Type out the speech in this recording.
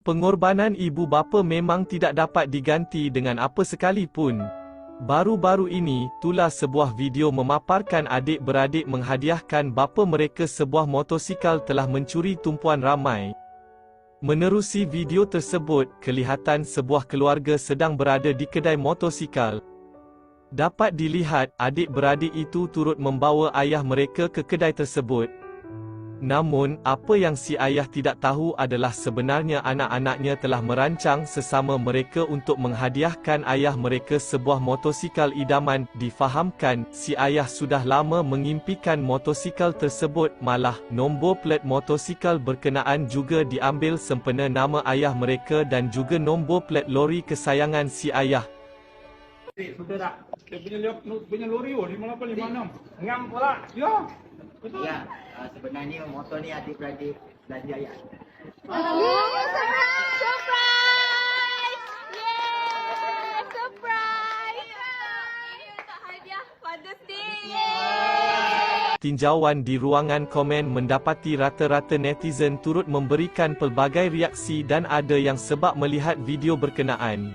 Pengorbanan ibu bapa memang tidak dapat diganti dengan apa sekalipun. Baru-baru ini, tular sebuah video memaparkan adik-beradik menghadiahkan bapa mereka sebuah motosikal telah mencuri tumpuan ramai. Menerusi video tersebut, kelihatan sebuah keluarga sedang berada di kedai motosikal. Dapat dilihat, adik-beradik itu turut membawa ayah mereka ke kedai tersebut. Namun, apa yang si ayah tidak tahu adalah sebenarnya anak-anaknya telah merancang sesama mereka untuk menghadiahkan ayah mereka sebuah motosikal idaman. Difahamkan, si ayah sudah lama mengimpikan motosikal tersebut, malah, nombor plat motosikal berkenaan juga diambil sempena nama ayah mereka dan juga nombor plat lori kesayangan si ayah. Betul tak? Dia punya lori 5856. Ngam pula. Ya. Betul. Ya, sebenarnya motor ni adik-beradik belanja ayah. Surprise! Surprise! Yeay! Surprise! Untuk hadiah Father's Day! Tinjauan di ruangan komen mendapati rata-rata netizen turut memberikan pelbagai reaksi dan ada yang sebab melihat video berkenaan.